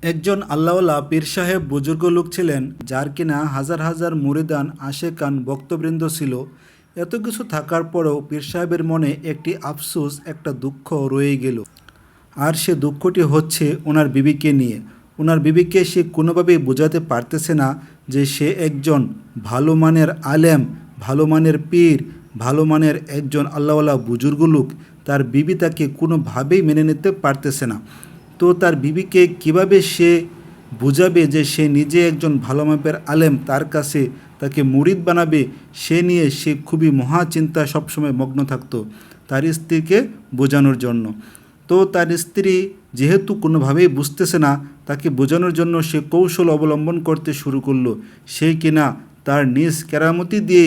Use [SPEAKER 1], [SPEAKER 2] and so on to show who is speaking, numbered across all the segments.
[SPEAKER 1] একজন আল্লাহওয়ালা পীর সাহেব বুজুর্গ লোক ছিলেন, যার কিনা হাজার হাজার মুরিদান আশেকান ভক্তবৃন্দ ছিল। এত কিছু থাকার পরেও পীর সাহেবের মনে একটি আফসোস, একটা দুঃখ রয়ে গেল। আর সে দুঃখটি হচ্ছে ওনার বিবিকে নিয়ে। ওনার বিবিকে সে কোনোভাবেই বোঝাতে পারতেছে না যে সে একজন ভালো মানের আলেম, ভালো মানের পীর, ভালো মানের একজন আল্লাহওয়ালা বুজুর্গ লোক। তার বিবি তাকে কোনোভাবেই মেনে নিতে পারতেছে না। তো তার বিবিকে কিভাবে সে বোঝাবে যে সে নিজে একজন ভালো মাপের আলেম, তার কাছে তাকে মুরিদ বানাবে, সে নিয়ে সে খুবই মহাচিন্তা সবসময় মগ্ন থাকতো তার স্ত্রীকে বোঝানোর জন্য। তো তার স্ত্রী যেহেতু কোনোভাবেই বুঝতেছে না, তাকে বোঝানোর জন্য সে কৌশল অবলম্বন করতে শুরু করলো। সেই কিনা তার নিজ কেরামতি দিয়ে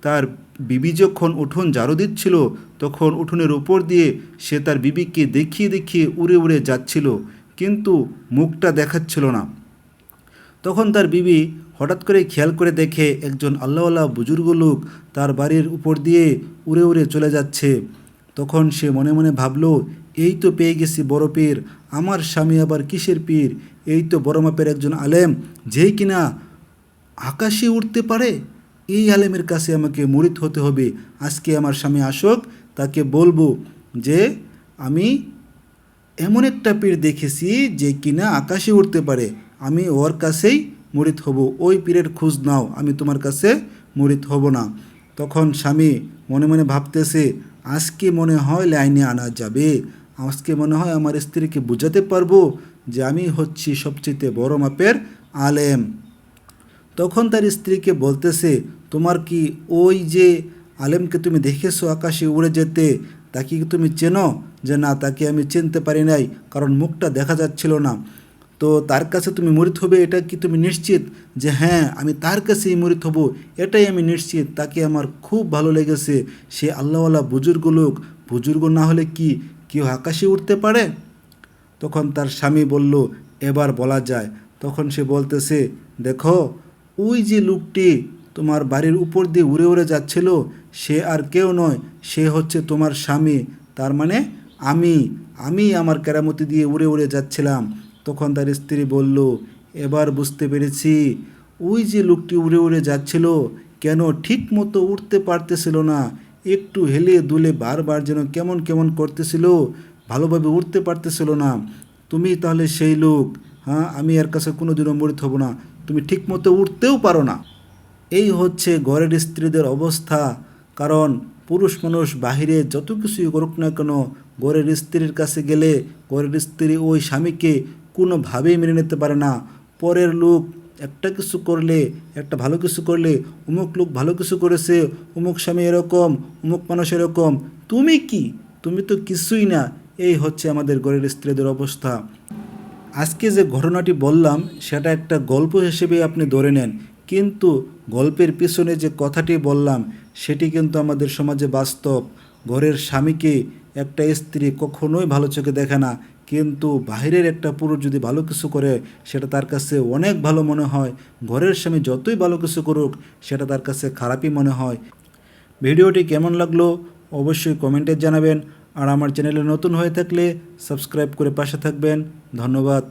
[SPEAKER 1] তার বিবি যখন উঠোন ঝাড়ু দিচ্ছিল, তখন উঠোনের উপর দিয়ে সে তার বিবিকে দেখিয়ে দেখিয়ে উড়ে উড়ে যাচ্ছিল, কিন্তু মুখটা দেখাচ্ছিল না। তখন তার বিবি হঠাৎ করে খেয়াল করে দেখে একজন আল্লাহওয়ালা বুজুর্গ লোক তার বাড়ির উপর দিয়ে উড়ে উড়ে চলে যাচ্ছে। তখন সে মনে মনে ভাবল, এই তো পেয়ে গেছি বড় পীর, আমার স্বামী আবার কিসের পীর? এই তো বড় মাপের একজন আলেম, যেই কিনা আকাশে উঠতে পারে। এই আলেমের কাছে আমাকে মুরিদ হতে হবে। আজকে আমার স্বামী আসুক, তাকে বলবো যে আমি এমন একটা পীর দেখেছি যে কিনা আকাশে উঠতে পারে, আমি ওর কাছেই মুরিদ হব। ওই পীরের খোঁজ নাও, আমি তোমার কাছে মুরিদ হব না। তখন স্বামী মনে মনে ভাবতেছে, আজকে মনে হয় লাইনে আনা যাবে, আজকে মনে হয় আমার স্ত্রীকে বোঝাতে পারবো যে আমি হচ্ছি সবচেয়ে বড় মাপের আলেম। তখন তার স্ত্রীকে বলতেছে, তোমার কি ওই যে আলেমকে তুমি দেখেছো আকাশে উড়ে যেতে, তাকে কি তুমি চেনো? যে না, তাকে আমি চিনতে পারি নাই, কারণ মুখটা দেখা যাচ্ছিল না। তো তার কাছে তুমি মুরিদ হবে, এটা কি তুমি নিশ্চিত? যে হ্যাঁ, আমি তার কাছেই মুরিদ হব, এটাই আমি নিশ্চিত। তাকে আমার খুব ভালো লেগেছে, সে আল্লাহওয়ালা বুজুর্গ লোক। বুজুর্গ না হলে কি কেউ আকাশে উঠতে পারে? তখন তার স্বামী বলল, এবার বলা যায়। তখন সে বলতেছে, দেখো, ওই যে লোকটি তোমার বাড়ির উপর দিয়ে উড়ে উড়ে যাচ্ছিল, সে আর কেউ নয়, সে হচ্ছে তোমার স্বামী। তার মানে আমি আমি আমার কেরামতি দিয়ে উড়ে উড়ে যাচ্ছিলাম। তখন তার স্ত্রী বলল, এবার বুঝতে পেরেছি, ওই যে লোকটি উড়ে উড়ে যাচ্ছিল, কেন ঠিক মতো উঠতে পারতেছিল না, একটু হেলে দুলে বারবার যেন কেমন কেমন করতেছিল, ভালোভাবে উঠতে পারতেছিল না। তুমি তাহলে সেই লোক? হ্যাঁ, আমি এর কাছে কোনোদিনও মুরিদ হব না। তুমি ঠিক মতো উঠতেও পারো না। এই হচ্ছে ঘরের স্ত্রীদের অবস্থা। কারণ পুরুষ মানুষ বাহিরে যত কিছুই করুক না কেন, ঘরের স্ত্রীর কাছে গেলে ঘরের স্ত্রী ওই স্বামীকে কোনোভাবেই মেনে নিতে পারে না। পরের লোক একটা কিছু করলে, একটা ভালো কিছু করলে, অমুক লোক ভালো কিছু করেছে, অমুক স্বামী এরকম, অমুক মানুষ এরকম, তুমি কি? তুমি তো কিছুই না। এই হচ্ছে আমাদের ঘরের স্ত্রীদের অবস্থা। আজকে যে ঘটনাটি বললাম সেটা একটা গল্প হিসেবে আপনি ধরে নেন, কিন্তু গল্পের পিছনে যে কথাটি বললাম সেটি কিন্তু আমাদের সমাজে বাস্তব। ঘরের স্বামীকে একটা স্ত্রী কখনোই ভালো চোখে দেখে না, কিন্তু বাইরের একটা পুরুষ যদি ভালো কিছু করে সেটা তার কাছে অনেক ভালো মনে হয়। ঘরের স্বামী যতই ভালো কিছু করুক সেটা তার কাছে খারাপই মনে হয়। ভিডিওটি কেমন লাগলো অবশ্যই কমেন্টে জানাবেন। আর আমার চ্যানেলে নতুন হয়ে থাকলে সাবস্ক্রাইব করে পাশে থাকবেন। ধন্যবাদ।